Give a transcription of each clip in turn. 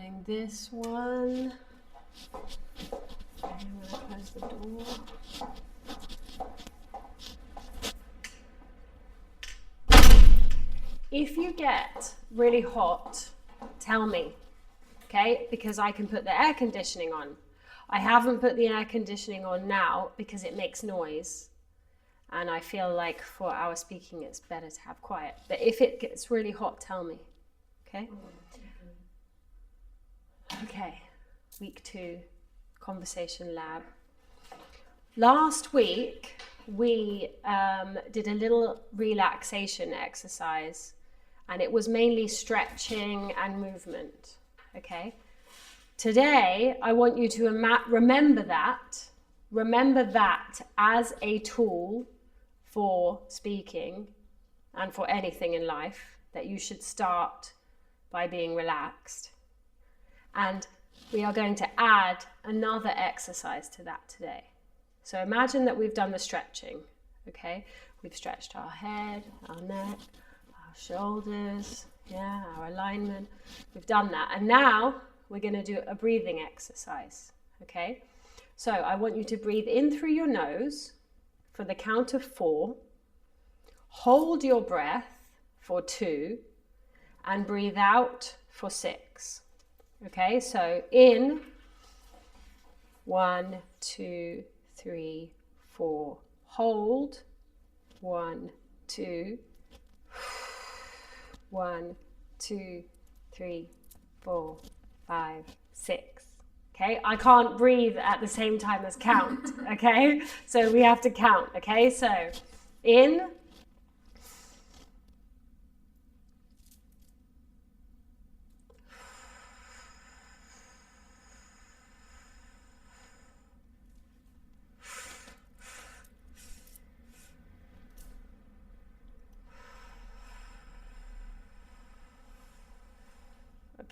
doing this one. Okay, I'm going to close the door. If you get really hot, tell me, okay? Because I can put the air conditioning on. I haven't put the air conditioning on now because it makes noise. And I feel like for our speaking, it's better to have quiet. But if it gets really hot, tell me, okay? Okay, week 2, Conversation Lab. Last week, we did a little relaxation exercise, and it was mainly stretching and movement, okay? Today, I want you to remember that as a tool for speaking and for anything in life, that you should start by being relaxed. And we are going to add another exercise to that today. So imagine that we've done the stretching, okay? We've stretched our head, our neck, our shoulders, our alignment. We've done that. And now we're going to do a breathing exercise, okay? So I want you to breathe in through your nose for the count of 4. Hold your breath for 2 and breathe out for 6. Okay, so in 1, 2, 3, 4. Hold 1, 2. 1, 2, 3, 4, 5, 6. Okay, I can't breathe at the same time as count. Okay, so we have to count. Okay, so in.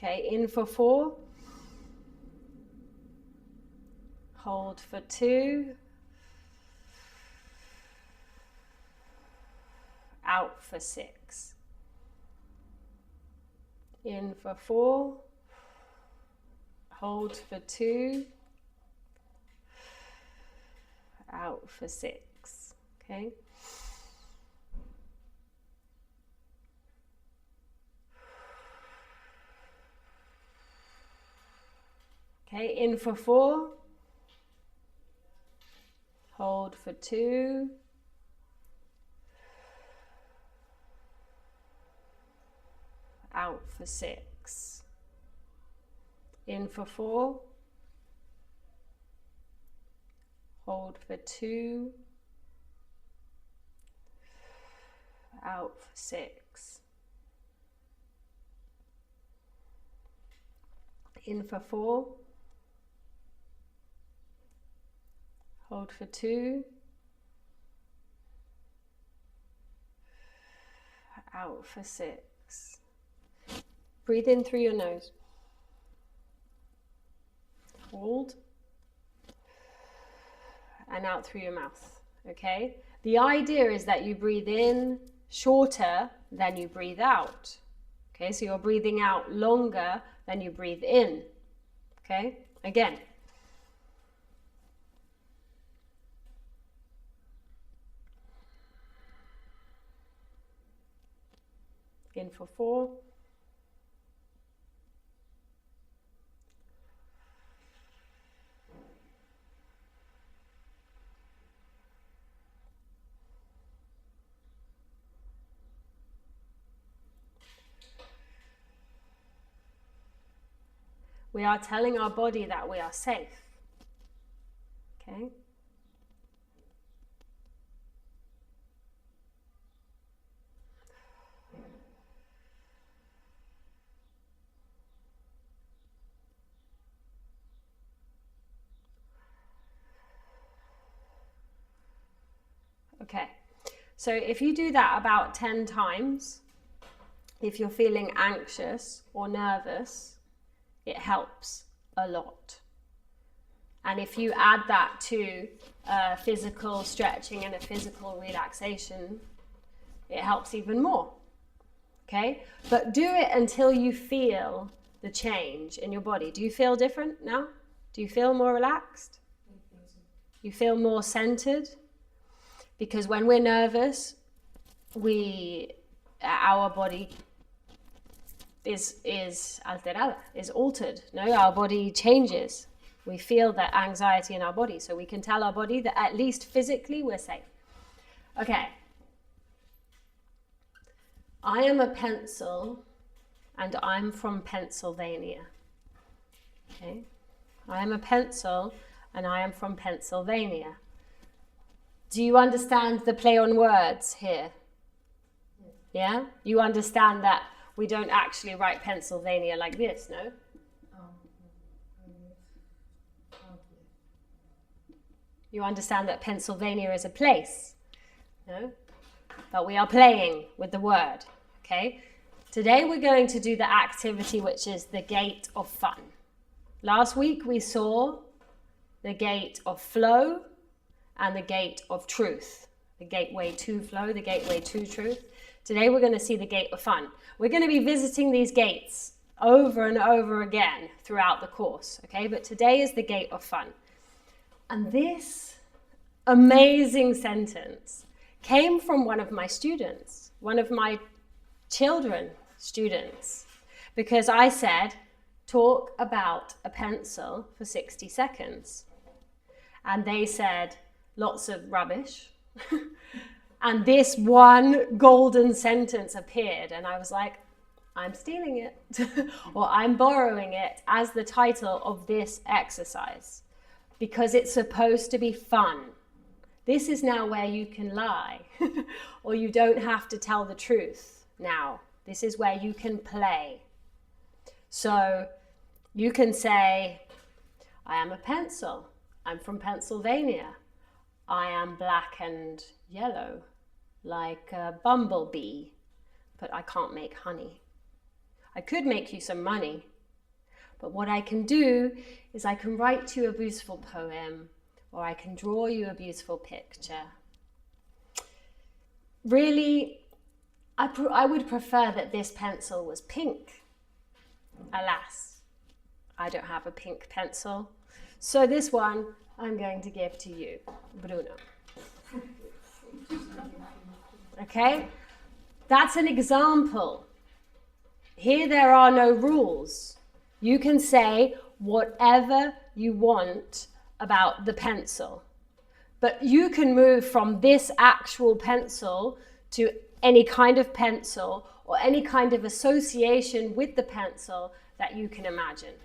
Okay, in for 4. Hold for 2. Out for 6. In for 4. Hold for 2. Out for 6. Okay. Okay, in for 4. Hold for 2. Out for 6. In for 4. Hold for 2. Out for 6. In for 4. Hold for 2. Out for 6. Breathe in through your nose. Hold. And out through your mouth. Okay? The idea is that you breathe in shorter than you breathe out. Okay? So you're breathing out longer than you breathe in. Okay? Again. In for 4. We are telling our body that we are safe. Okay? Okay, so if you do that about 10 times, if you're feeling anxious or nervous, it helps a lot. And if you add that to physical stretching and a physical relaxation, it helps even more. Okay, but do it until you feel the change in your body? Do you feel different now? Do you feel more relaxed? You feel more centered? Because when we're nervous, our body is alterada, is altered. No, our body changes. We feel that anxiety in our body, so we can tell our body that at least physically we're safe. Okay. I am a pencil and I'm from Pennsylvania. Okay. I am a pencil and I am from Pennsylvania. Do you understand the play on words here? Yeah? You understand that we don't actually write Pennsylvania like this, no? You understand that Pennsylvania is a place, no? But we are playing with the word, okay? Today we're going to do the activity which is the gate of fun. Last week we saw the gate of flow and the gate of truth. The gateway to flow, the gateway to truth. Today we're going to see the gate of fun. We're going to be visiting these gates over and over again throughout the course, okay? But today is the gate of fun. And this amazing sentence came from one of my students, one of my children students, because I said, talk about a pencil for 60 seconds. And they said, lots of rubbish. And this one golden sentence appeared, and I was like, I'm stealing it, or I'm borrowing it as the title of this exercise, because it's supposed to be fun. This is now where you can lie, or you don't have to tell the truth now. This is where you can play. So you can say, I am a pencil. I'm from Pennsylvania. I am black and yellow, like a bumblebee, but I can't make honey. I could make you some money, but what I can do is I can write you a beautiful poem, or I can draw you a beautiful picture. Really, I would prefer that this pencil was pink. Alas, I don't have a pink pencil. So this one I'm going to give to you, Bruno. Okay? That's an example. Here there are no rules. You can say whatever you want about the pencil. But you can move from this actual pencil to any kind of pencil or any kind of association with the pencil that you can imagine.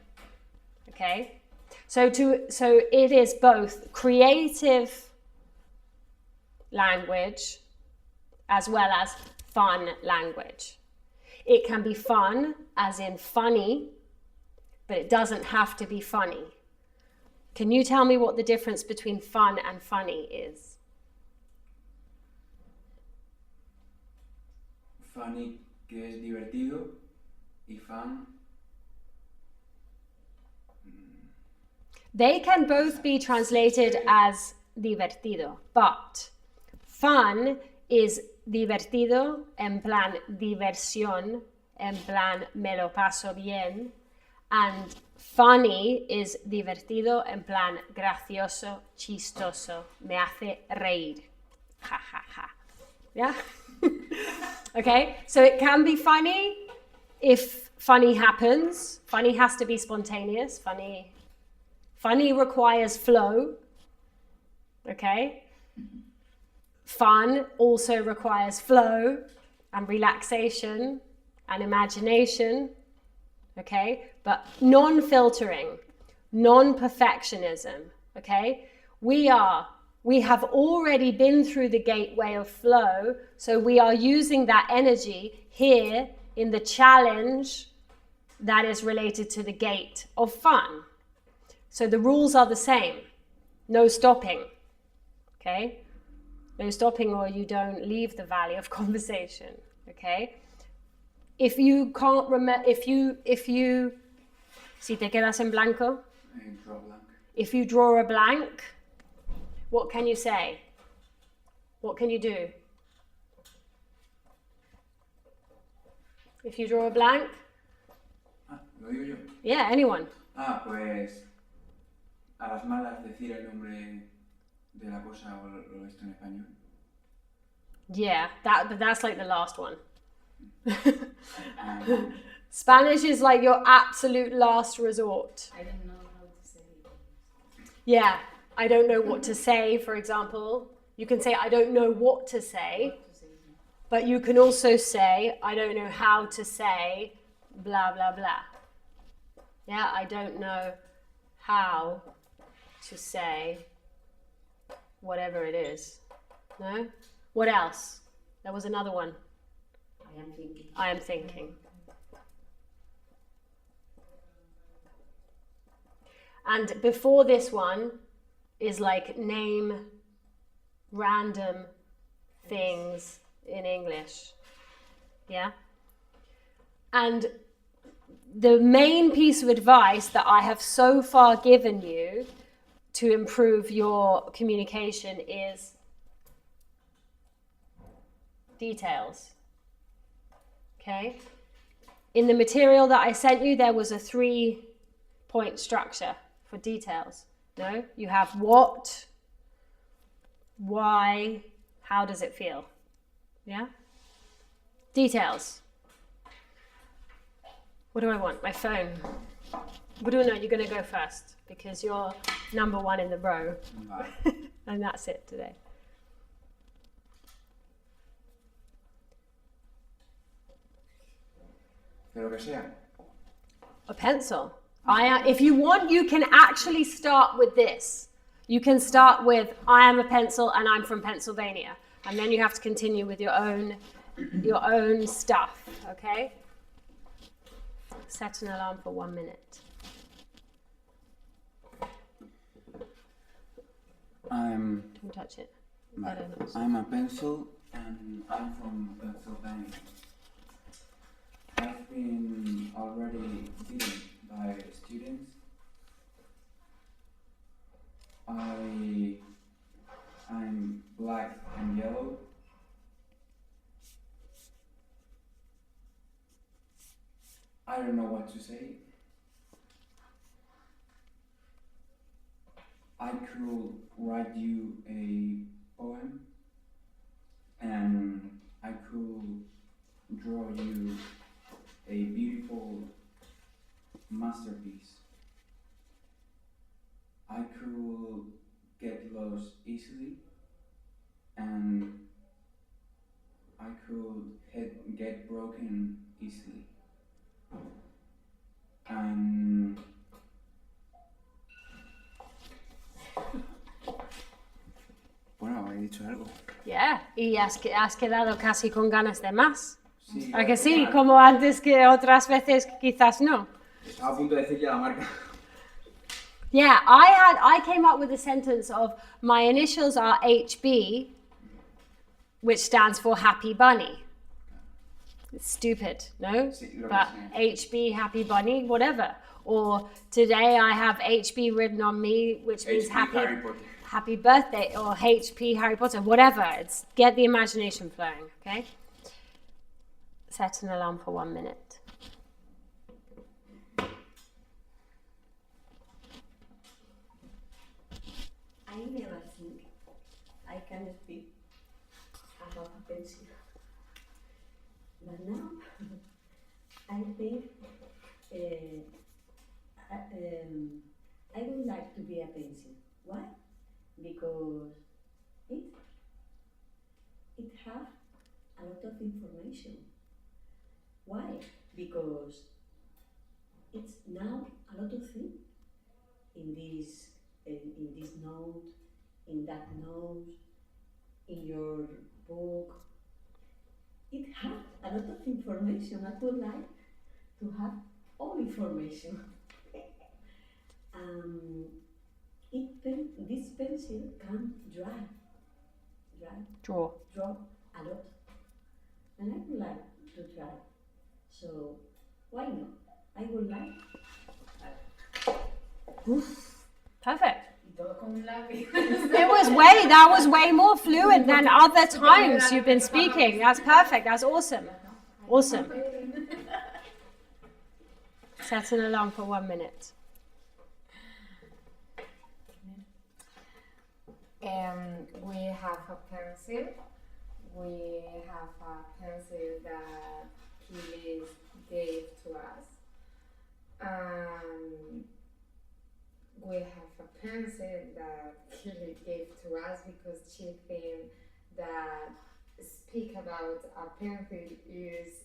Okay? So it is both creative language as well as fun language. It can be fun as in funny, but it doesn't have to be funny. Can you tell me what the difference between fun and funny is? Funny, que es divertido, y fun. They can both be translated as divertido, but fun is divertido, en plan diversión, en plan me lo paso bien, and funny is divertido, en plan gracioso, chistoso, me hace reír. Ha ha ha. Yeah? Okay, so it can be funny if funny happens. Funny has to be spontaneous. Funny requires flow. Okay? Fun also requires flow and relaxation and imagination. Okay? But non-filtering, non-perfectionism. Okay? We have already been through the gateway of flow, so we are using that energy here in the challenge that is related to the gate of fun. So the rules are the same. No stopping. Okay? No stopping or you don't leave the valley of conversation. Okay? If you can't remember, if you, si te quedas en blanco, Draw blank. if you draw a blank, what can you say? What can you do? If you draw a blank, ¿Lo digo yo? Yeah, anyone. Ah, pues a las malas decir el nombre de la cosa o esto en español. Yeah, that's like the last one. Um, Spanish is like your absolute last resort. I don't know how to say it. Yeah, I don't know what to say, for example. You can say, I don't know what to say, What to say. but you can also say, I don't know how to say blah, blah, blah. Yeah, I don't know how to say whatever it is. No? What else? There was another one. I am thinking. I am thinking. And before this one is like name random things in English. Yeah? And the main piece of advice that I have so far given you to improve your communication is details. Okay? In the material that I sent you, there was a 3-point structure for details. No? You have what, why, how does it feel? Yeah? Details. What do I want? My phone. Bruno, you're going to go first because you're number 1 in the row. vale. And that's it today. De lo que sea. A pencil. If you want, you can actually start with this. You can start with, I am a pencil and I'm from Pennsylvania. And then you have to continue with your own stuff, okay? Set an alarm for 1 minute. Don't touch it. Vale. I'm a pencil and I'm from Pennsylvania. I've been already beaten by students. I'm black and yellow. I don't know what to say. I could write you a poem and I could draw you a beautiful masterpiece. I could get lost easily and I could get broken easily. Bueno, he dicho algo. Yeah, y has quedado casi con ganas de más. Sí, ¿A que sí? Como antes que otras veces quizás no. Estaba a punto de decir ya la marca. Yeah, I came up with a sentence of my initials are HB, which stands for Happy Bunny. It's stupid, no? Sí, lo But que sea. HB, Happy Bunny, whatever. Or today I have HB written on me, which means HB Harry Potter. happy birthday, or HP Harry Potter, whatever. It's get the imagination flowing, okay? Set an alarm for 1 minute. I never think I can speak about a pencil. But now I think I would like to be a pencil. Why? Because it has a lot of information. Why? Because it's now a lot of things in this note, in that note, in your book. It has a lot of information. I would like to have all information. This pencil can draw a lot, and I would like to try. So why not? I would like. Perfect. Todo con un lápiz. That was way more fluent than other times you've been speaking. That's perfect. That's awesome. Awesome. Set an alarm for 1 minute. We have a pencil. We have a pencil that Quieres gave to us. We have a pencil that Quieres gave to us because she thinks that speak about a pencil is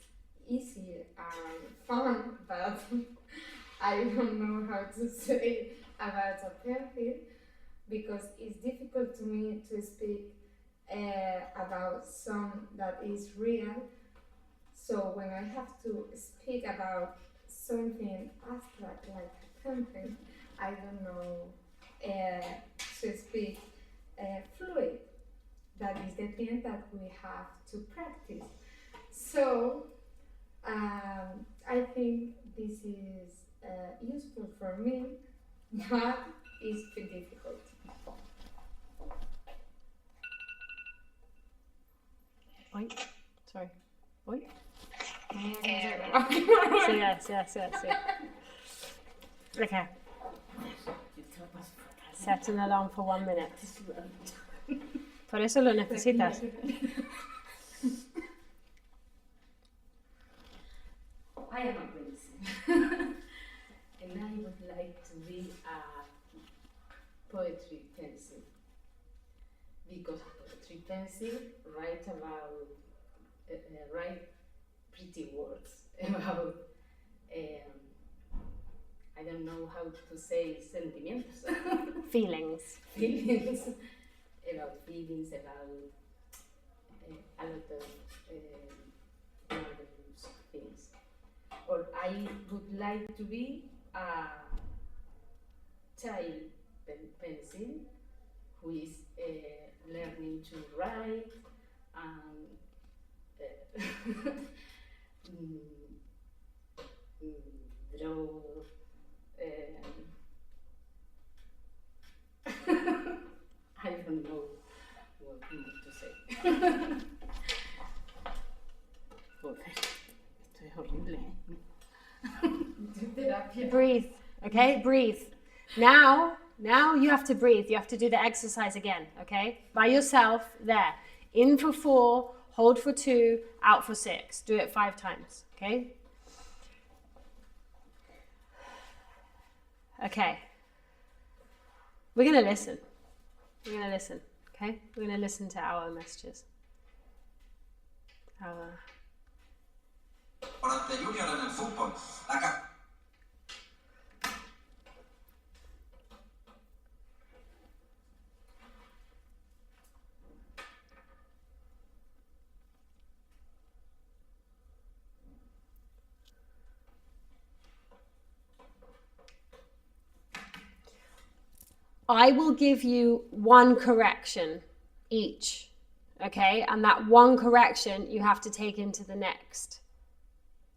easy and fun, but I don't know how to say about a pencil because it's difficult to me to speak about something that is real. So when I have to speak about something abstract like a pencil, I don't know to speak fluid. That is the thing that we have to practice. So I think this is useful for me, but it's too difficult. Oi. Sorry. Oi. So Yes. Okay. Set an alarm for 1 minute. Por eso lo necesitas. I am a pencil. And I would like to be a poetry pencil. Because a poetry pencil write pretty words about I don't know how to say sentimientos. Feelings. Feelings, about a lot of marvelous things. Or I would like to be a child pencil who is learning to write and draw. I don't know what more to say. Joder, esto es horrible. Breathe. Okay, breathe. Now you have to breathe. You have to do the exercise again, okay? By yourself, there. In for 4, hold for 2, out for 6. Do it 5 times, okay? Okay. We're going to listen. We're going to listen, okay? We're going to listen to our messages. Durante Junior en el fútbol. I will give you 1 correction each, okay? And that 1 correction you have to take into the next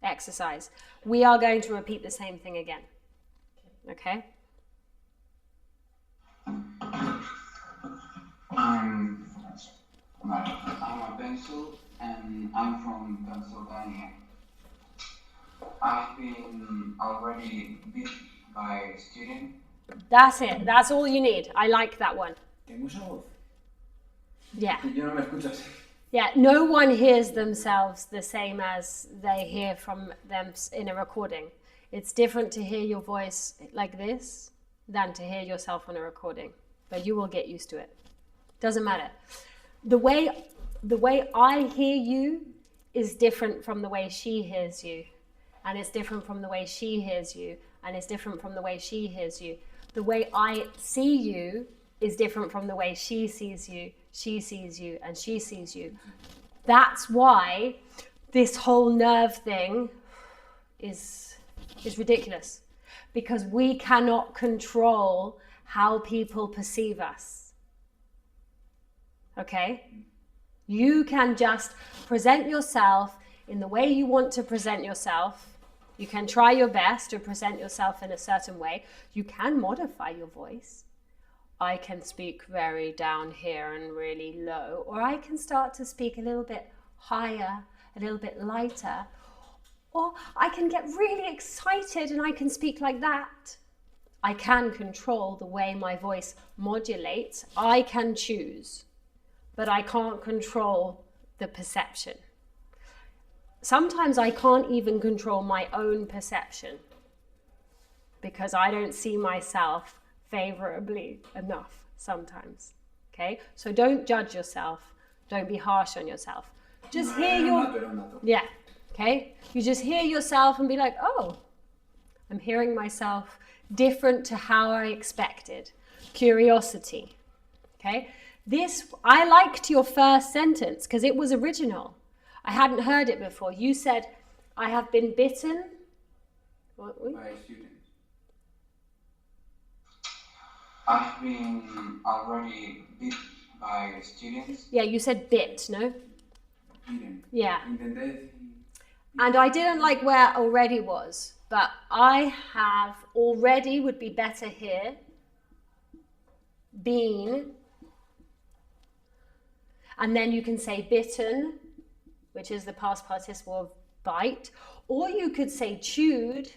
exercise. We are going to repeat the same thing again, okay? I'm a pencil and I'm from Pennsylvania. I've been already beat by a student. That's it. That's all you need. I like that one. ¿Tengo esa voz? Yeah. Y yo no me escucho así. Yeah, no one hears themselves the same as they hear from them in a recording. It's different to hear your voice like this than to hear yourself on a recording. But you will get used to it. Doesn't matter. The way I hear you is different from the way she hears you. And it's different from the way she hears you. And it's different from the way she hears you. The way I see you is different from the way she sees you, and she sees you. That's why this whole nerve thing is ridiculous. Because we cannot control how people perceive us. Okay? You can just present yourself in the way you want to present yourself. You can try your best to present yourself in a certain way. You can modify your voice. I can speak very down here and really low, or I can start to speak a little bit higher, a little bit lighter, Or I can get really excited and I can speak like that. I can control the way my voice modulates. I can choose, but I can't control the perception. Sometimes I can't even control my own perception because I don't see myself favorably enough sometimes. Okay? So don't judge yourself. Don't be harsh on yourself. Just hear yeah. Okay? You just hear yourself and be like, oh, I'm hearing myself different to how I expected. Curiosity. Okay? I liked your first sentence because it was original. I hadn't heard it before. You said, I have been bitten. What? By students. I've been already bit by students. Yeah, you said bit, no? Bitten. Yeah. Intenté decir... And I didn't like where already was, but I have already would be better here. Been. And then you can say bitten, which is the past participle of bite. Or you could say chewed,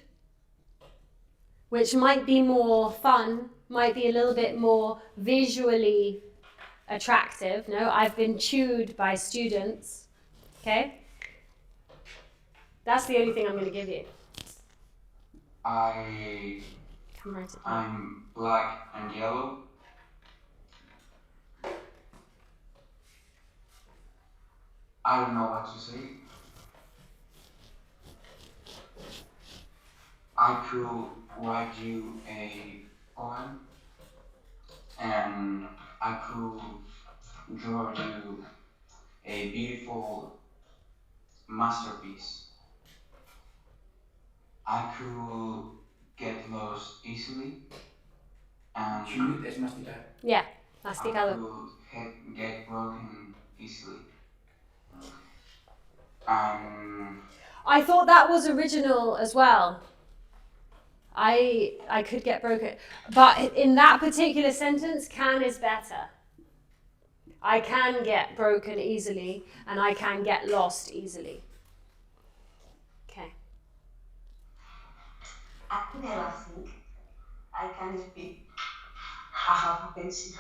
which might be more fun, might be a little bit more visually attractive. No, I've been chewed by students. Okay? That's the only thing I'm going to give you. I'm black and yellow. I don't know what to say. I could write you a poem and I could draw you a beautiful masterpiece. I could get lost easily and Chewed es masticar. Yeah, I masticado. could get broken easily. And I thought that was original as well. I could get broken. But in that particular sentence, can is better. I can get broken easily and I can get lost easily. Okay. I never think I can speak. I have a pencil.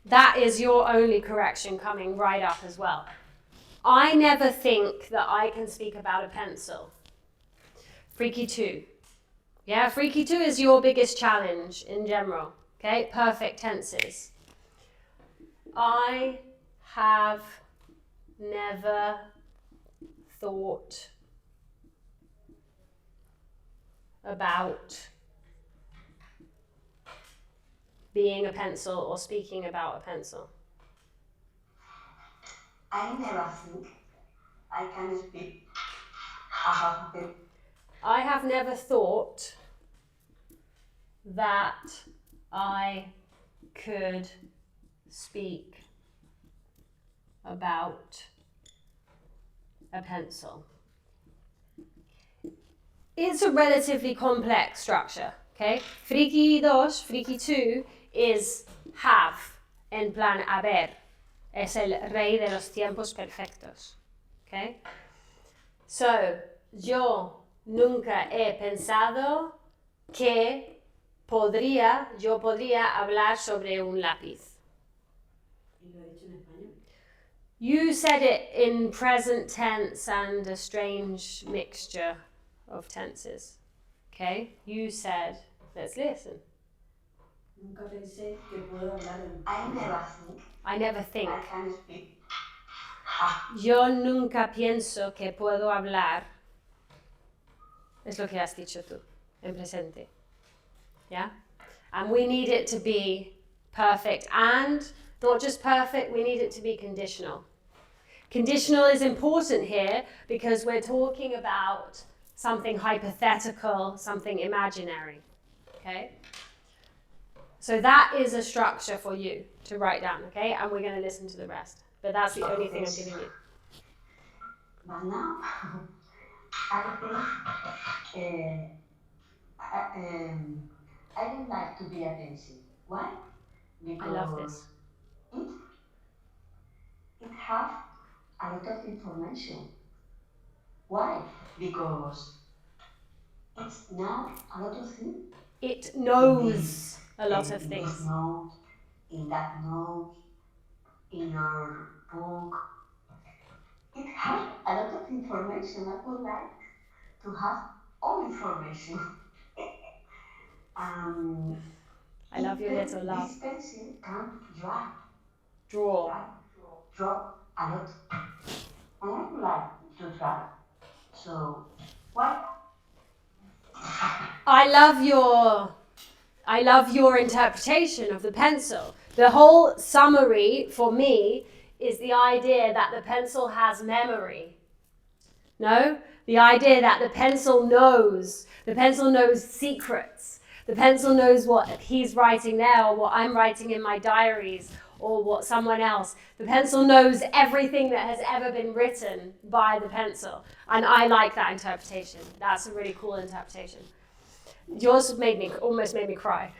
That is your only correction coming right up as well. I never think that I can speak about a pencil. Freaky 2. Yeah, Freaky 2 is your biggest challenge in general. Okay, perfect tenses. I have never thought about being a pencil or speaking about a pencil. I never think I can speak. I have a pencil. I have never thought that I could speak about a pencil. It's a relatively complex structure, okay? Freaky 2, Freaky 2 is have, en plan haber. Es el rey de los tiempos perfectos, okay? So, yo nunca he pensado que yo podría hablar sobre un lápiz. Y lo he dicho en español. You said it in present tense and a strange mixture of tenses. Okay? You said, let's listen. Nunca pensé que puedo hablar en... I never think I never think. I can speak. Yo nunca pienso que puedo hablar. Es lo que has dicho tú, en presente. Yeah? And we need it to be perfect. And not just perfect, we need it to be conditional. Conditional is important here because we're talking about something hypothetical, something imaginary. Okay? So that is a structure for you to write down, okay? And we're going to listen to the rest. But that's the only thing I'm giving you. But now, I think I would like to be a pencil. Why? Because I love this. It have a lot of information. Why? Because it's now a lot of things. It knows a lot of In things. this note, in that note, in your book. It has a lot of information. I would like to have all information. I love your little laugh. This pencil can draw Draw. a lot. And I would like to draw. So why? I love your interpretation of the pencil. The whole summary for me is the idea that the pencil has memory. No? The idea that the pencil knows secrets. The pencil knows what he's writing there, or what I'm writing in my diaries, or what someone else. The pencil knows everything that has ever been written by the pencil. And I like that interpretation. That's a really cool interpretation. Yours almost made me cry.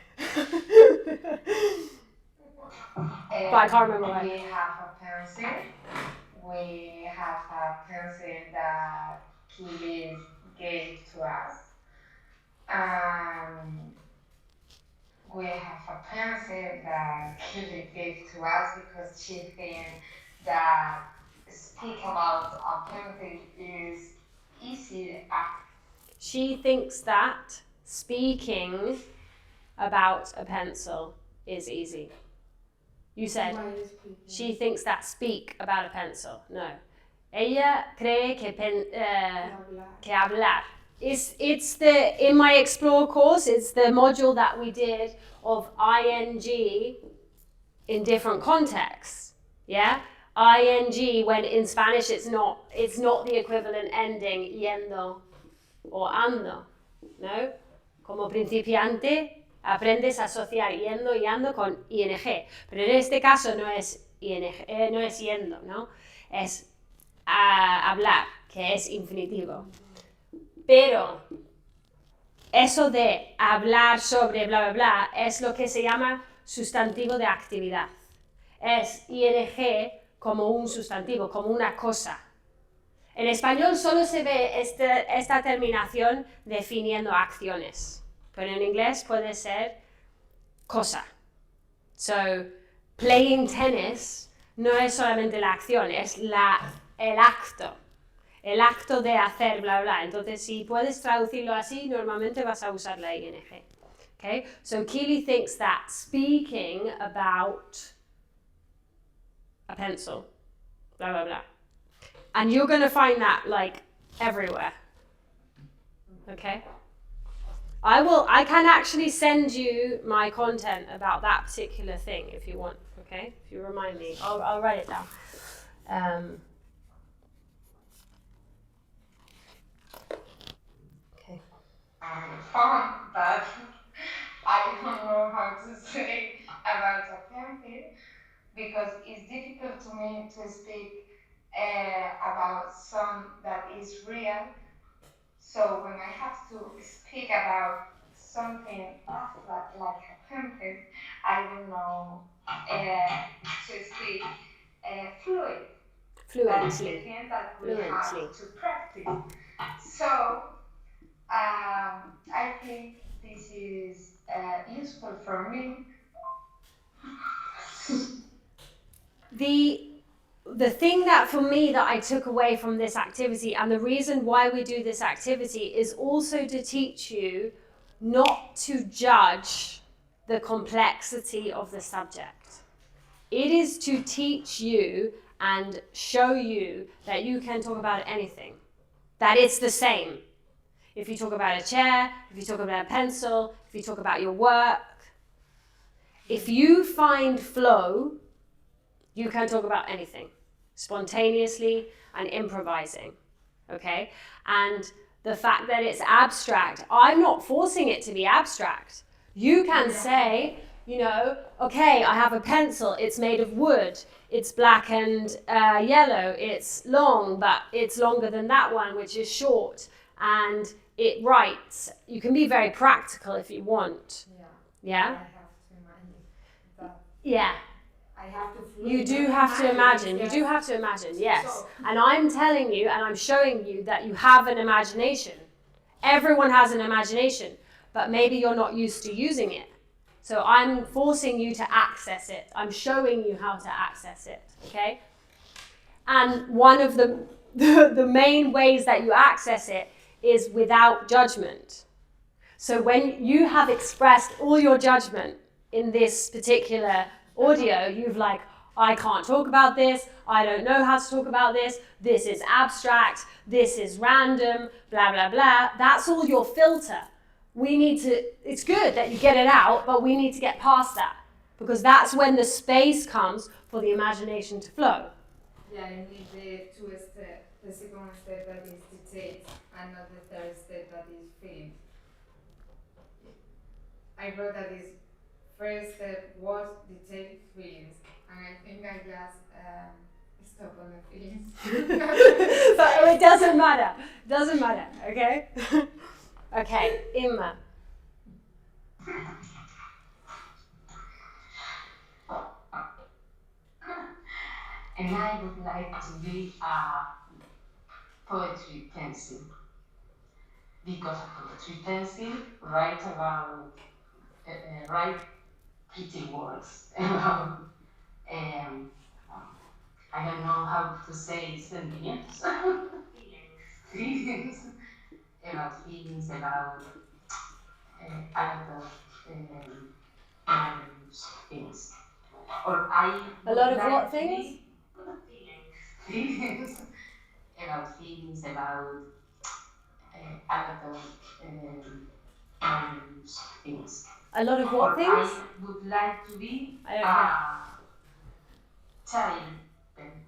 But I can't remember why. We have a pencil. We have a pencil that Keely gave to us. We have a pencil that Keely gave to us because she thinks that speak about a pencil is easy. She thinks that speaking about a pencil is easy. You said she thinks that speak about a pencil. No. Ella cree que hablar. It's the, in my Explore course, it's the module that we did of ing in different contexts. Yeah? ing, when in Spanish it's not the equivalent ending yendo o ando. No? Como principiante aprendes a asociar yendo y ando con ing, pero en este caso no es ing, no es yendo, ¿no? Es hablar, que es infinitivo. Pero eso de hablar sobre bla bla bla es lo que se llama sustantivo de actividad. Es ing como un sustantivo, como una cosa. En español solo se ve esta terminación definiendo acciones, pero en inglés puede ser cosa. So, playing tennis no es solamente la acción, es el acto de hacer bla bla. Entonces, si puedes traducirlo así, normalmente vas a usar la ing. Okay? So, Keely thinks that speaking about a pencil, blah blah blah. And you're going to find that like everywhere. Okay? I can actually send you my content about that particular thing if you want, okay? If you remind me, I'll write it down. Okay. Fun, but I don't know how to say about a pencil because it's difficult to me to speak about something that is real. So when I have to speak about something abstract like a pencil, I don't know to speak fluently. That is the thing that we have to practice. So I think this is useful for me. The thing that for me that I took away from this activity, and the reason why we do this activity, is also to teach you not to judge the complexity of the subject. It is to teach you and show you that you can talk about anything, that it's the same. If you talk about a chair, if you talk about a pencil, if you talk about your work, if you find flow, you can talk about anything, spontaneously and improvising, okay? And the fact that it's abstract, I'm not forcing it to be abstract. You can say, you know, okay, I have a pencil, it's made of wood, it's black and yellow, it's long, but it's longer than that one, which is short, and it writes. You can be very practical if you want. Yeah. Yeah? I have to mind that. Yeah. I have to fluid. You do have to imagine. You do have to imagine, yes. So- And I'm telling you, and I'm showing you that you have an imagination. Everyone has an imagination, but maybe you're not used to using it. So I'm forcing you to access it. I'm showing you how to access it, okay? And one of the main ways that you access it is without judgment. So when you have expressed all your judgment in this particular audio, you've like, I can't talk about this, I don't know how to talk about this is abstract, this is random, blah, blah, blah. That's all your filter. It's good that you get it out, but we need to get past that, because that's when the space comes for the imagination to flow. Yeah, I need the two step, the second step that is detailed, and not the third step that is feeling. I wrote that this first step was detailed feelings, and I think I just stopped on the feelings. But it doesn't matter. Doesn't matter, okay? Okay, Imma. And I would like to be a poetry pencil. Because a poetry pencil write pretty words about I don't know how to say sentiments. Feelings. About feelings, about a lot of marvelous things. Or A lot of what things? Feelings. About feelings, about a lot of marvelous things. A lot of what Or things? I would like to be I don't a know. child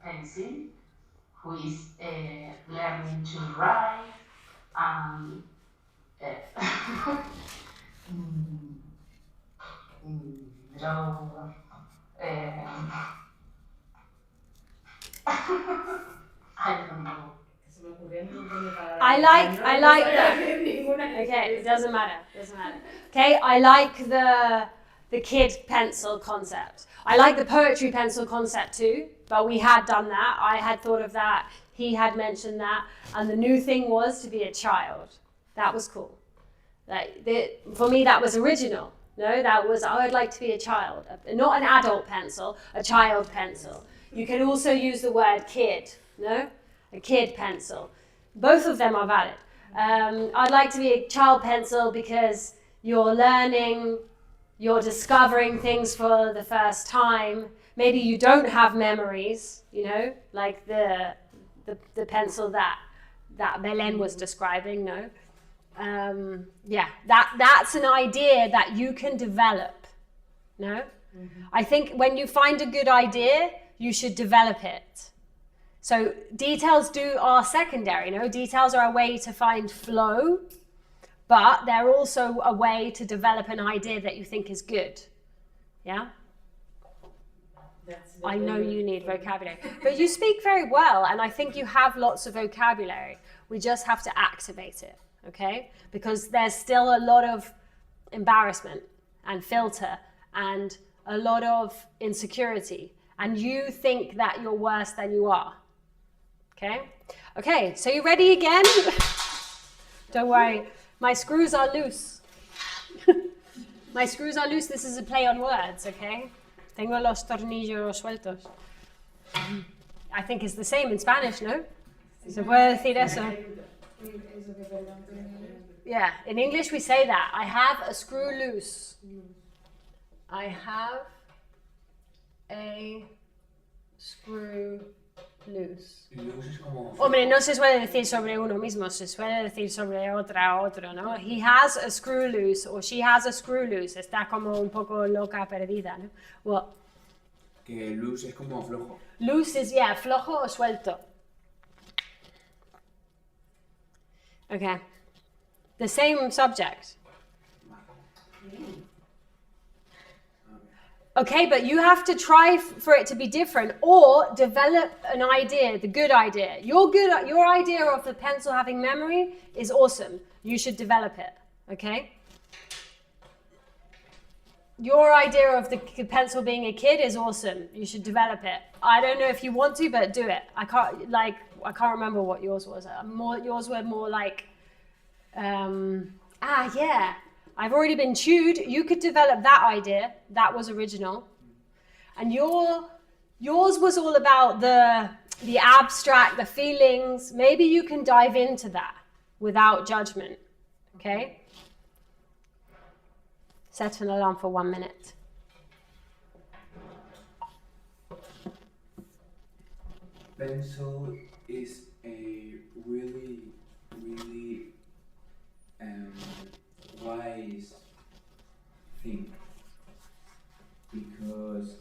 pencil who is learning to write and draw. I don't know. I like that. Okay, it doesn't matter. Okay, I like the kid pencil concept. I like the poetry pencil concept too, but we had done that. I had thought of that. He had mentioned that, and the new thing was to be a child. That was cool. For me, that was original. No, that was, I would like to be a child. Not an adult pencil, a child pencil. You can also use the word kid, no? A kid pencil. Both of them are valid. I'd like to be a child pencil because you're learning, you're discovering things for the first time. Maybe you don't have memories, you know, like the pencil that Belen was describing, no? Yeah, that's an idea that you can develop, no? Mm-hmm. I think when you find a good idea, you should develop it. So details are secondary, no? Details are a way to find flow, but they're also a way to develop an idea that you think is good, yeah? I know you need vocabulary, but you speak very well, and I think you have lots of vocabulary. We just have to activate it, okay? Because there's still a lot of embarrassment and filter and a lot of insecurity, and you think that you're worse than you are, okay? Okay, so you ready again? Don't worry, my screws are loose. My screws are loose, this is a play on words, okay? Tengo los tornillos sueltos. I think it's the same in Spanish, no? Se puede decir eso. Yeah, in English we say that. I have a screw loose. I have a screw loose. Hombre, no se suele decir sobre uno mismo, se suele decir sobre otro, ¿no? He has a screw loose, or she has a screw loose. Está como un poco loca, perdida, ¿no? Well, que loose es como flojo. Loose is, yeah, flojo o suelto. Okay. The same subject. Okay, but you have to try for it to be different, or develop an idea, the good idea. Your idea of the pencil having memory is awesome. You should develop it, okay? your idea of the pencil being a kid is awesome. You should develop it. I don't know if you want to, but do it. I can't remember what yours was. Yours were more like, yeah. I've already been chewed. You could develop that idea. That was original. And yours was all about the abstract, the feelings. Maybe you can dive into that without judgment. Okay? Set an alarm for 1 minute. Pencil is a really, really wise thing because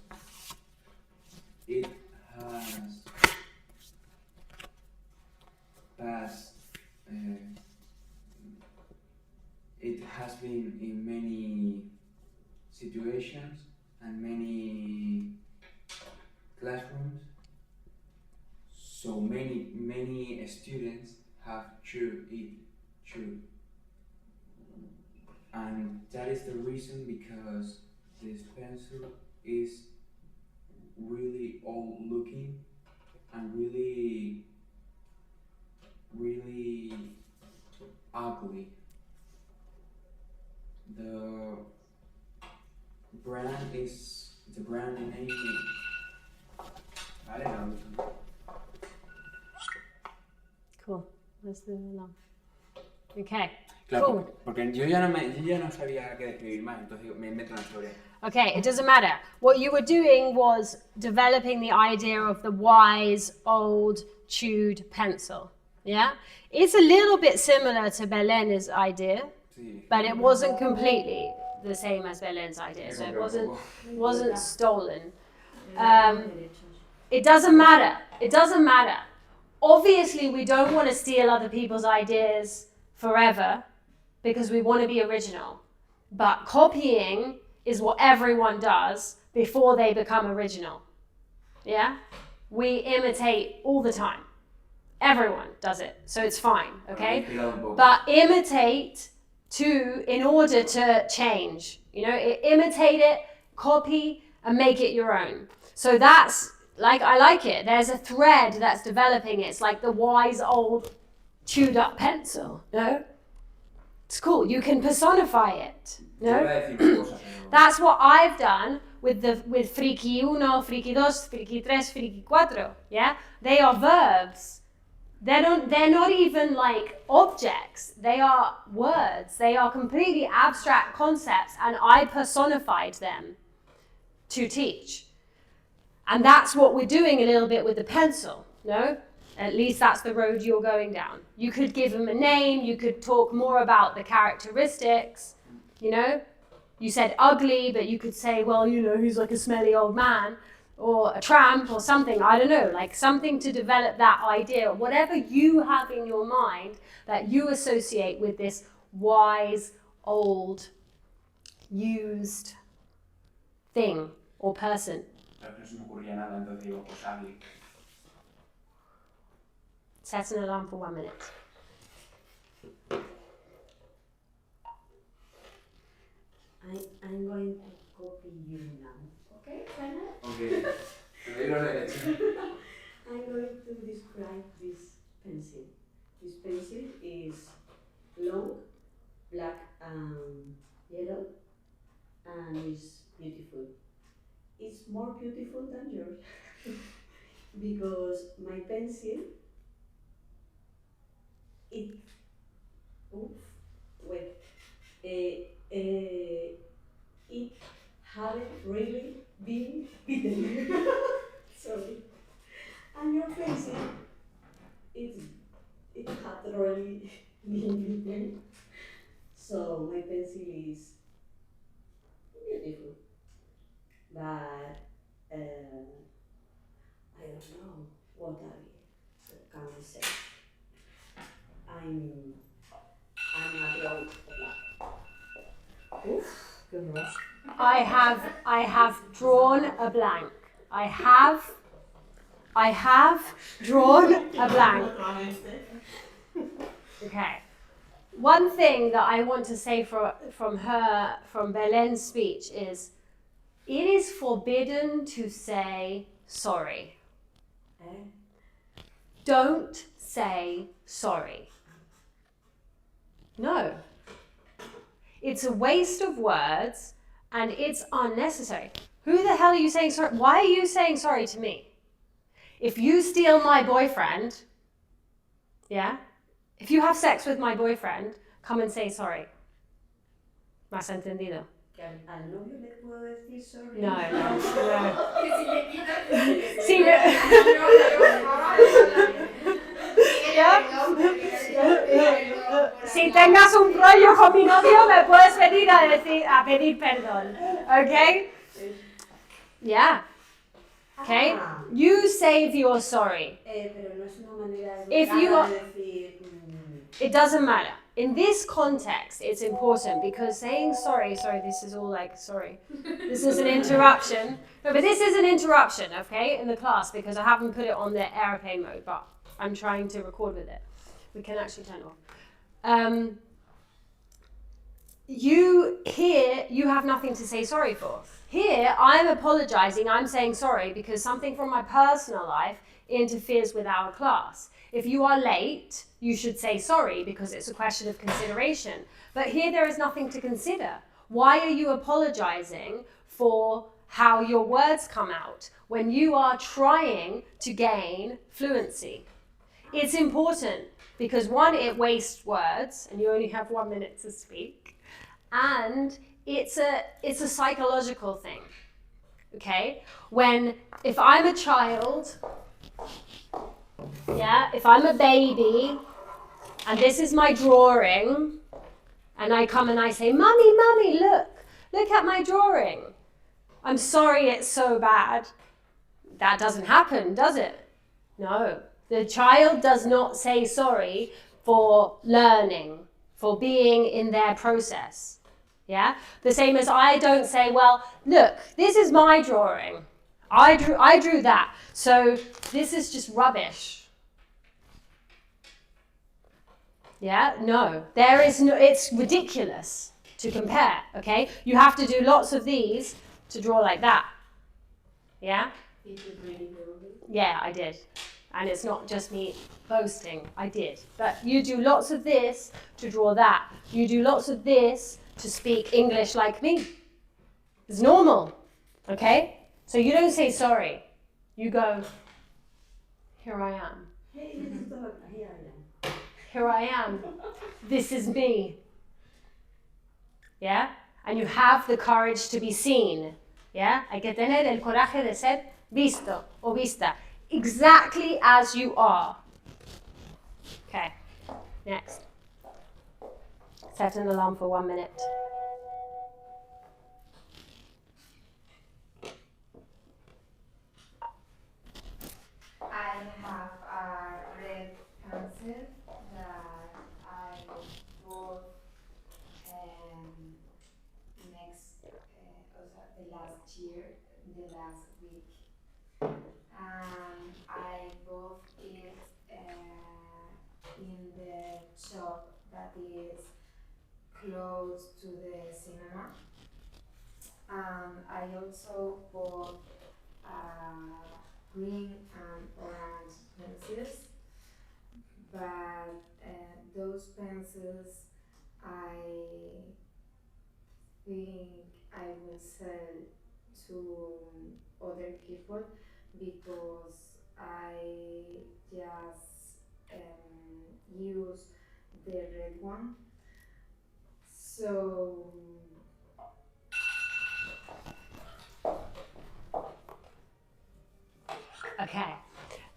it has passed, it has been in many situations and many classrooms. So many students have chewed it, and that is the reason because this pencil is really old looking and really ugly. The brand name. I don't know. Cool. Where's the alarm? Okay. Claro, Cool. porque yo ya no sabía qué escribir más, entonces me invento una historia. Okay, it doesn't matter. What you were doing was developing the idea of the wise, old, chewed pencil. Yeah? It's a little bit similar to Belen's idea, Sí. but it wasn't completely the same as Belen's idea. So it wasn't stolen. It doesn't matter. It doesn't matter. Obviously, we don't want to steal other people's ideas forever because we want to be original. But copying is what everyone does before they become original. Yeah? We imitate all the time. Everyone does it, so it's fine, okay? But imitate in order to change. You know, imitate it, copy, and make it your own. So that's, I like it. There's a thread that's developing. It's like the wise old chewed up pencil, no? It's cool. You can personify it, no? That's what I've done with friki 1, friki 2, friki 3, friki 4, yeah? They are verbs. They're not even like objects. They are words. They are completely abstract concepts, and I personified them to teach. And that's what we're doing a little bit with the pencil, no? At least that's the road you're going down. You could give them a name, you could talk more about the characteristics, you know? You said ugly, but you could say, well, you know, he's like a smelly old man, or a tramp, or something, I don't know, like something to develop that idea, whatever you have in your mind that you associate with this wise, old, used thing or person. No se me ocurría nada, entonces digo, pues ugly. Set an alarm for 1 minute. I'm going to copy you now. Okay, Hannah? Okay. I'm going to describe this pencil. This pencil is long, black and yellow, and is beautiful. It's more beautiful than yours because my pencil, it hadn't really been bitten. Sorry. And your pencil, it had really been bitten. So my pencil is beautiful. But I don't know what can I say. I'm a blank. Oof, qué horror. I have drawn a blank. I have drawn a blank. Okay. one thing that I want to say from Belen's speech is, it is forbidden to say sorry. Don't say sorry. No. It's a waste of words and it's unnecessary. Who the hell are you saying sorry? Why are you saying sorry to me? If you steal my boyfriend, yeah? If you have sex with my boyfriend, come and say sorry. ¿Me has entendido? Al novio le puedo decir sorry. No. Que si le quitas. Sí, si tengas un rollo con mi novio, me puedes venir a pedir perdón. ¿Ok? Yeah. Okay? Ah. You say if you're sorry. Pero no es una manera If you educada are- de decir... It doesn't matter. In this context, it's important because saying sorry, this is all like, sorry. This is an interruption. No, but this is an interruption, okay, in the class because I haven't put it on the airplane mode, but I'm trying to record with it. We can actually turn it off. You have nothing to say sorry for. Here, I'm apologizing, I'm saying sorry because something from my personal life interferes with our class. If you are late, you should say sorry because it's a question of consideration. But here there is nothing to consider. Why are you apologizing for how your words come out when you are trying to gain fluency? It's important because one, it wastes words and you only have 1 minute to speak. And it's a psychological thing, okay? If I'm a child, yeah, if I'm a baby and this is my drawing and I come and I say, Mummy, look at my drawing. I'm sorry it's so bad. That doesn't happen, does it? No. The child does not say sorry for learning, for being in their process. Yeah? The same as I don't say, well, look, this is my drawing. I drew that. So this is just rubbish. Yeah? No. It's ridiculous to compare, okay? You have to do lots of these to draw like that. Yeah? Did you really do it? Yeah, I did. And it's not just me boasting, I did. But you do lots of this to draw that. You do lots of this to speak English like me. It's normal, okay? So you don't say sorry. You go, here I am. Hey, stop. Here I am. Here I am. This is me. Yeah? And you have the courage to be seen. Yeah? Hay que tener el coraje de ser visto o vista. Exactly as you are. Okay, next. Set an alarm for 1 minute. I have a red pencil that I bought the last year, the last week. And I bought it in the shop that is close to the cinema. I also bought green and orange pencils, but those pencils I think I will sell to other people because I just use the red one. So Okay,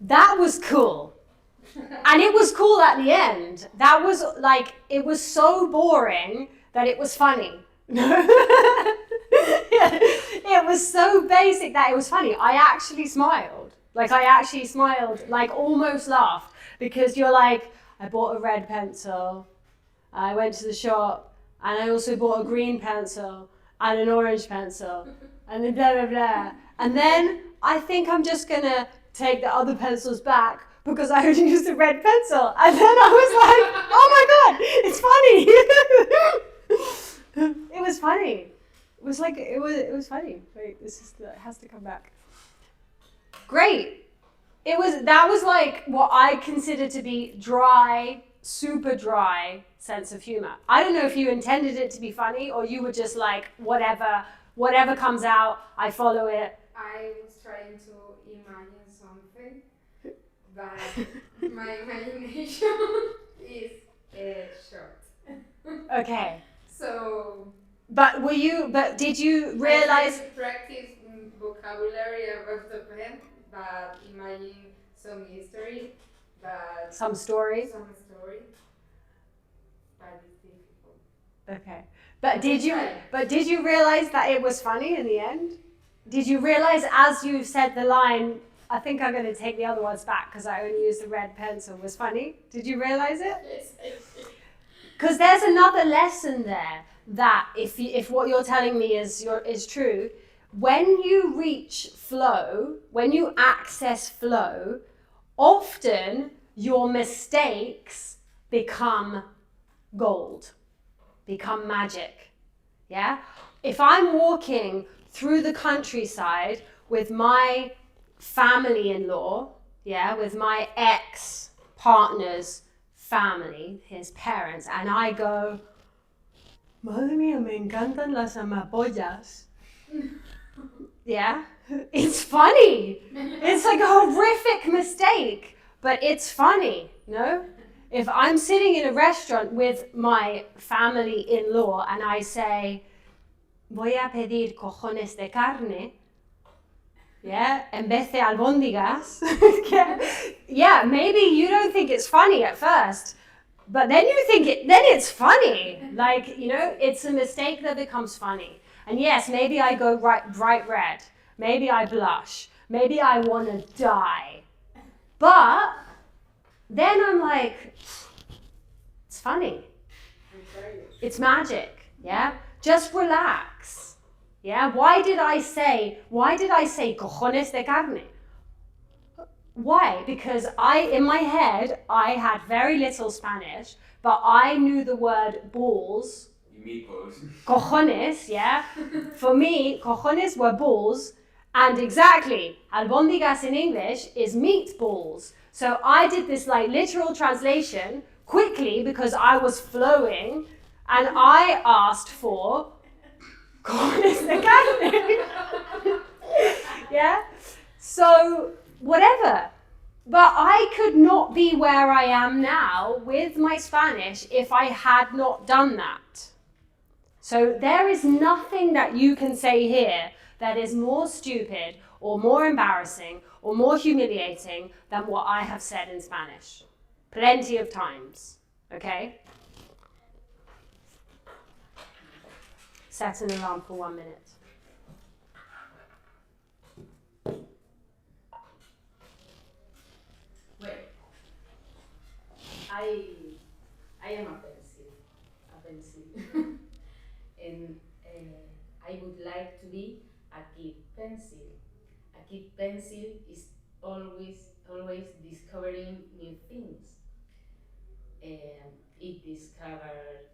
that was cool. And it was cool at the end. That was like, it was so boring that it was funny. It was so basic that it was funny. I actually smiled. Like almost laughed. Because you're like, I bought a red pencil, I went to the shop, and I also bought a green pencil, and an orange pencil, and then blah, blah, blah. And then I think I'm just gonna take the other pencils back because I only used a red pencil. And then I was like, oh my God, it's funny. It was funny. It was like, it was funny. Wait, it has to come back. Great. That was like what I consider to be dry, super dry sense of humor. I don't know if you intended it to be funny or you were just like, whatever comes out, I follow it. I was trying to imagine something, but my imagination is short. Okay. So. But did you realize? I practice vocabulary about the pen, but imagine some history, but Some story. but it's difficult. Okay. But did you realize that it was funny in the end? Did you realize as you said the line, I think I'm going to take the other ones back because I only used the red pencil, was funny? Did you realize it? Yes, I did. Because there's another lesson there that if what you're telling me is true, when you reach flow, when you access flow, often your mistakes become gold, become magic. Yeah? If I'm walking through the countryside with my family-in-law, yeah, with my ex-partner's family, his parents, and I go, Madre mía, me encantan las amapolas. Yeah, it's funny. It's like a horrific mistake, but it's funny, no? If I'm sitting in a restaurant with my family-in-law and I say, voy a pedir cojones de carne, yeah, en vez de albóndigas, yeah, maybe you don't think it's funny at first, but then you think then it's funny. Like, it's a mistake that becomes funny. And yes, maybe I go bright red. Maybe I blush. Maybe I want to die. But then I'm like, it's funny. It's magic, yeah? Just relax. Yeah? Why did I say cojones de carne? Why? Because in my head, I had very little Spanish, but I knew the word balls. Meatballs. Cojones, yeah? For me, cojones were balls, and exactly, albóndigas in English is meatballs. So I did this literal translation quickly because I was flowing, and I asked for cojones de carne. Yeah? So, whatever. But I could not be where I am now with my Spanish if I had not done that. So there is nothing that you can say here that is more stupid or more embarrassing or more humiliating than what I have said in Spanish. Plenty of times, okay? Set an alarm for 1 minute. Well, I am a pencil, and I would like to be a kid pencil. A kid pencil is always discovering new things. It discovers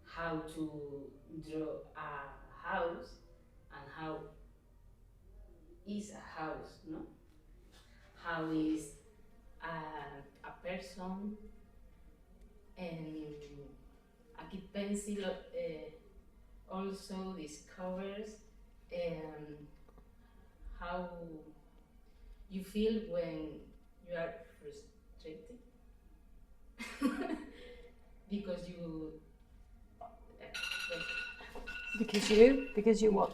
how to draw a house and how is a house, no? How is a person, and a kid pencil also discovers how you feel when you are frustrated because you Because you what?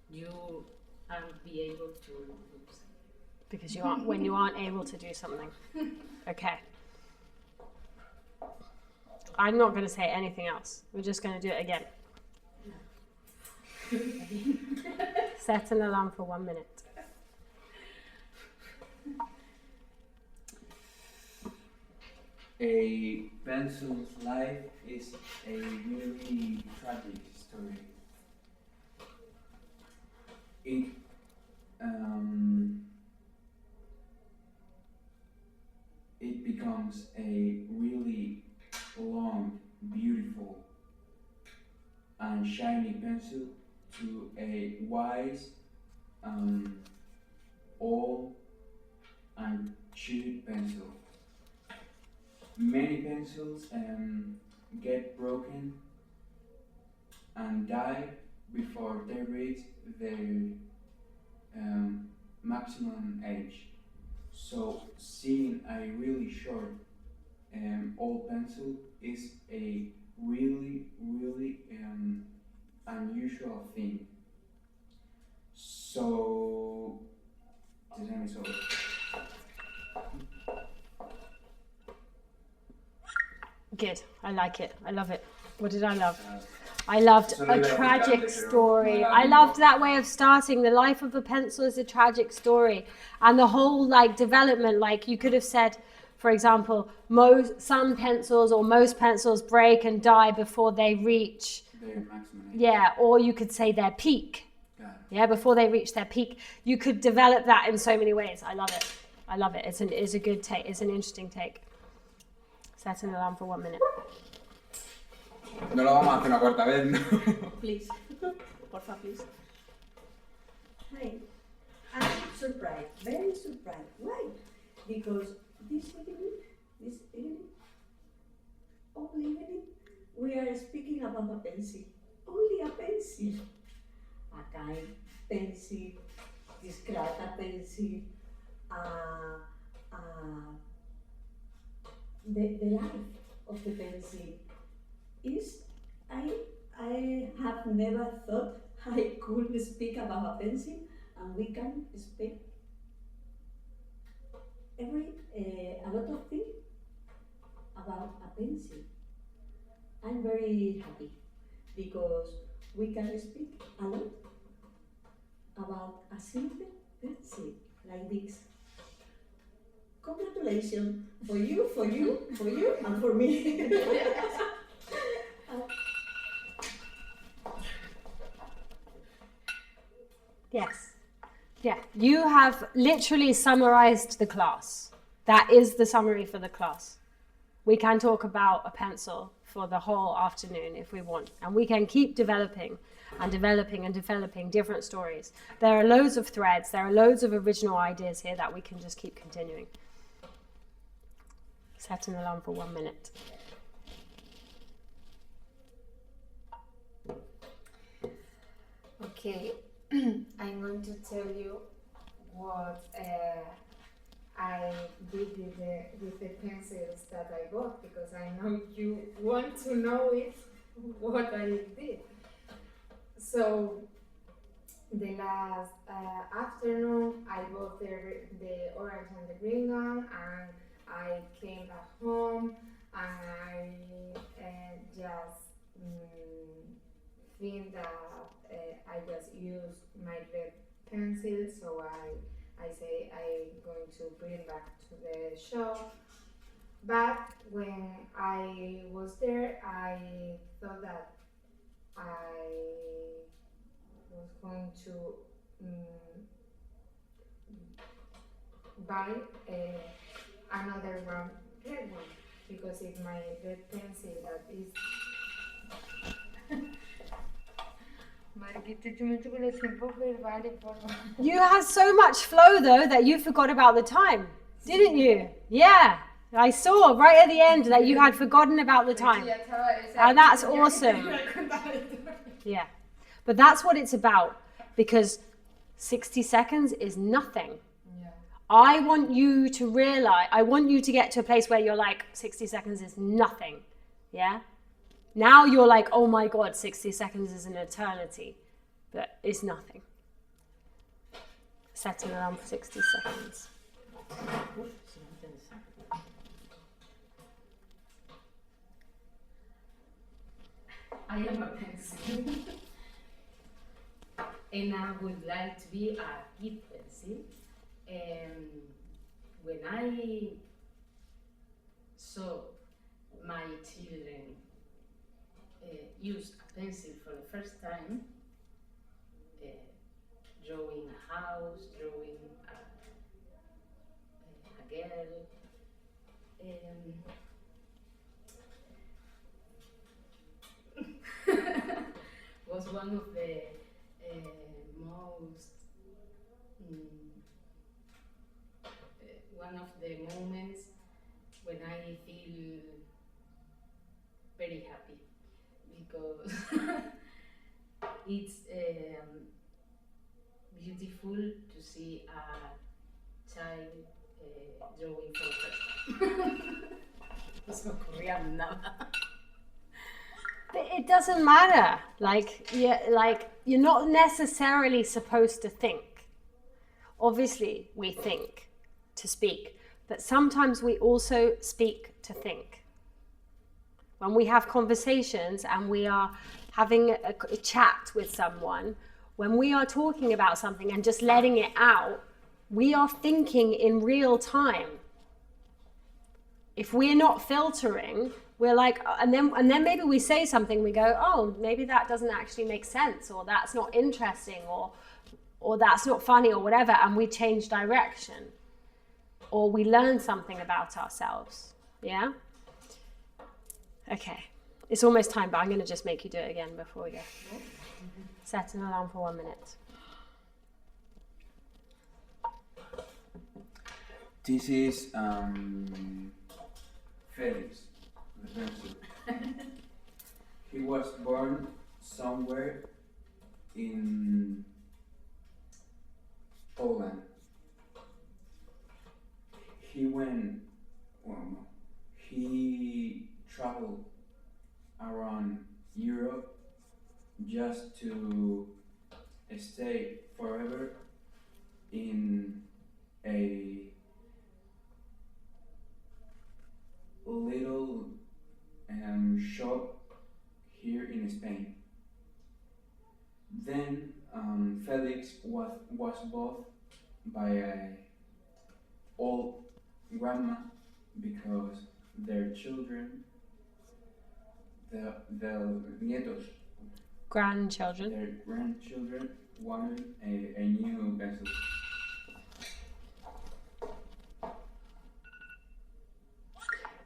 You aren't be able to do something. Because when you aren't able to do something. Okay. I'm not going to say anything else. We're just going to do it again. Set an alarm for 1 minute. A pencil's life is a really tragic story. sorry. It it becomes a really long, beautiful, and shiny pencil to a wise, old, and chewed pencil. Many pencils get broken and die before they reach their maximum age. So seeing a really short old pencil is a really unusual thing. So the time is over. Good. I like it. I love it. What did I love? I loved a tragic story. I loved that way of starting. The life of a pencil is a tragic story. And the whole like development, like you could have said, for example, some pencils or most pencils break and die before they reach Their maximum age. yeah, or you could say their peak. Yeah, before they reach their peak. You could develop that in so many ways. I love it. I love it. It's a good take. It's an interesting take. Set an alarm for 1 minute. No lo vamos a hacer una cuarta vez, ¿no? Please. Porfa, please. Hi. I'm surprised, very surprised. Why? Because this evening, only evening, we are speaking about a pencil. Only a pencil. A kind pencil, describe a pencil, the life of the pencil is, I have never thought I could speak about a pencil, and we can speak a lot of things about a pencil. I'm very happy because we can speak a lot about a simple pencil like this. Congratulations for you, and for me. Yes. Yeah. You have literally summarized the class. That is the summary for the class. We can talk about a pencil for the whole afternoon if we want, and we can keep developing and developing and developing different stories. There are loads of threads, there are loads of original ideas here that we can just keep continuing. Set an alarm for 1 minute. Okay, I'm going to tell you what I did with the pencils that I bought, because I know you want to know it, what I did. So the last afternoon I bought the orange and the green one, and I came back home and I just think that I just use my red pencil, so I say I'm going to bring back to the shop. But when I was there, I thought that I was going to buy another one, red one, because it's my red pencil that is. You had so much flow though that you forgot about the time, didn't you? Yeah, I saw right at the end that you had forgotten about the time. And that's awesome. Yeah, but that's what it's about, because 60 seconds is nothing. Yeah. I want you to realize, I want you to get to a place where you're like, 60 seconds is nothing. Yeah? Now you're like, oh my God, 60 seconds is an eternity, but it's nothing. Set an alarm for 60 seconds. I am a pencil. And I would like to be a kid pencil. When I saw my children use a pencil for the first time, drawing a house, drawing a girl. Was one of the most one of the moments when I feel very happy, because it's beautiful to see a child drawing for the first time. No se me ocurría nada. But it doesn't matter. Like you're not necessarily supposed to think. Obviously, we think to speak, but sometimes we also speak to think. When we have conversations and we are having a chat with someone, when we are talking about something and just letting it out, we are thinking in real time. If we're not filtering, we're like, and then maybe we say something, we go, oh, maybe that doesn't actually make sense, or that's not interesting, or that's not funny, or whatever, and we change direction, or we learn something about ourselves. Yeah? Okay, it's almost time, but I'm going to just make you do it again before we go. Set an alarm for 1 minute. This is Felix, the pencil. He was born somewhere in Poland. He traveled around Europe just to stay forever in a little shop here in Spain. Then Felix was bought by an old grandma because their children, their nietos, Grandchildren. their grandchildren wanted a new pencil.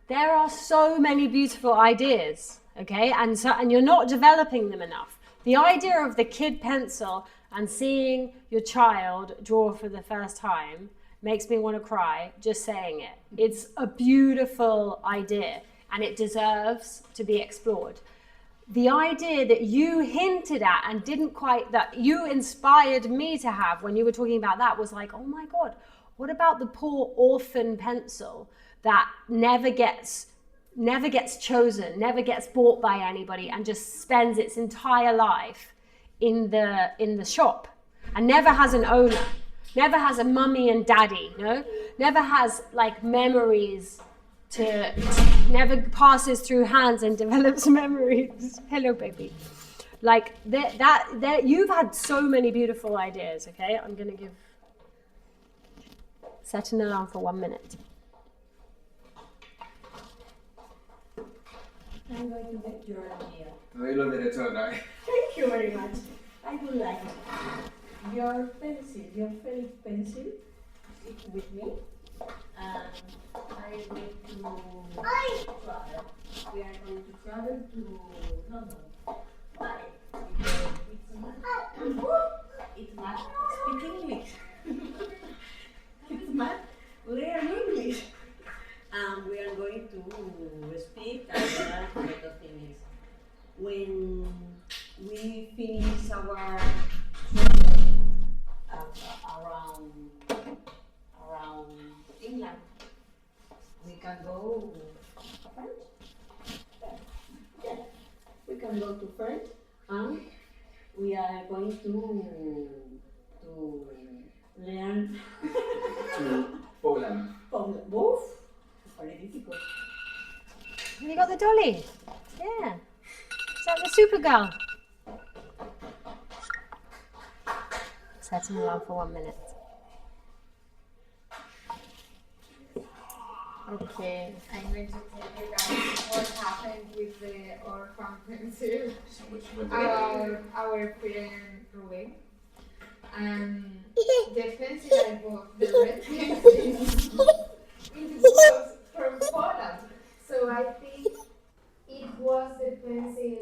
There are so many beautiful ideas, okay? And you're not developing them enough. The idea of the kid pencil and seeing your child draw for the first time makes me want to cry just saying it. It's a beautiful idea and it deserves to be explored. The idea that you hinted at and that you inspired me to have when you were talking about that was like, oh my God, what about the poor orphan pencil that never gets chosen, never gets bought by anybody, and just spends its entire life in the shop and never has an owner, never has a mummy and daddy, never has like memories never passes through hands and develops memories. Hello, baby. Like that you've had so many beautiful ideas. Okay, I'm gonna set an alarm for 1 minute. I'm going to make your idea. Te doy los derechos otra vez. Thank you very much. I would like your pencil, your Felix pencil, with me. And I am going to travel. We are going to travel to London. Why? Because it's not speak English. It's not learn English. And we are going to speak and learn a lot of things. When we finish our around England, we can go French. Yeah, we can go to French, and we are going to learn To Poland. both. Very difficult. Have you got the dolly? Yeah. Is that the Supergirl? Set an alarm for 1 minute. Okay, I'm going to tell you guys what happened with the orphan pencil. Our friend Ruben. The pencil I bought, the red pencil, it was from Poland. So I think it was the pencil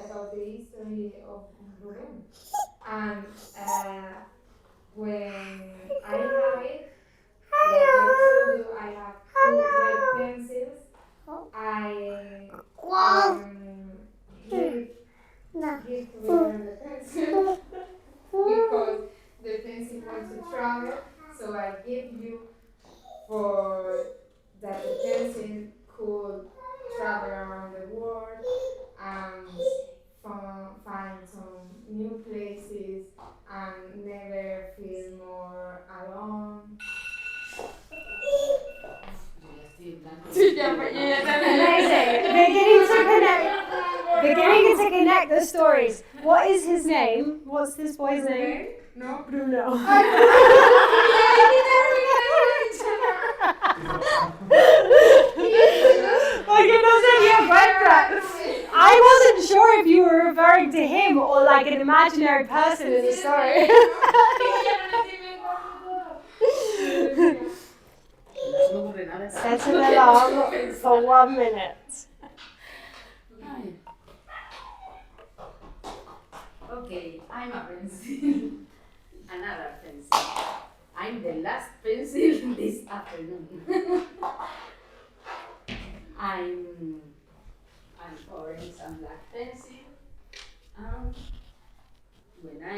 about the history of Ruben. And when I have it, like I told you, I have two red pencils. I give to Ruben the pencil because the pencil wants to travel. So I give you for that the pencil could travel around the world and find some new places and never feel more alone. Amazing. Beginning to connect the stories. What is his name? What's this boy's name? No? Bruno. I wasn't sure if you were referring to him or like an imaginary person in the story. Set an alarm for 1 minute. Okay, I'm a pencil. Another pencil. I'm the last pencil this afternoon. I'm an orange and black pencil. When I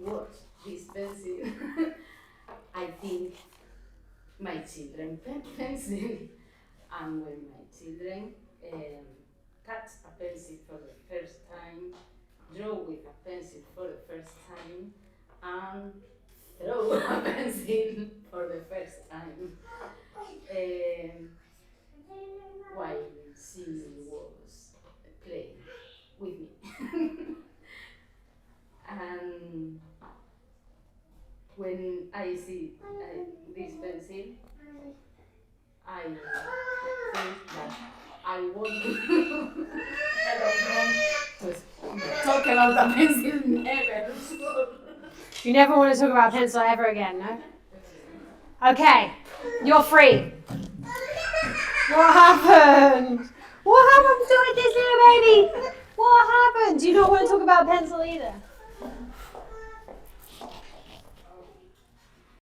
watch this pencil, I think my children pencil. And when my children touch a pencil for the first time, draw with a pencil for the first time, and throw a pencil for the first time, while she was playing with me. And when I see this pencil, I think that I want to talk about the pencil never. You never want to talk about pencil ever again, no? Okay, you're free. What happened? What happened to this little baby? What happened? Do you not want to talk about pencil either?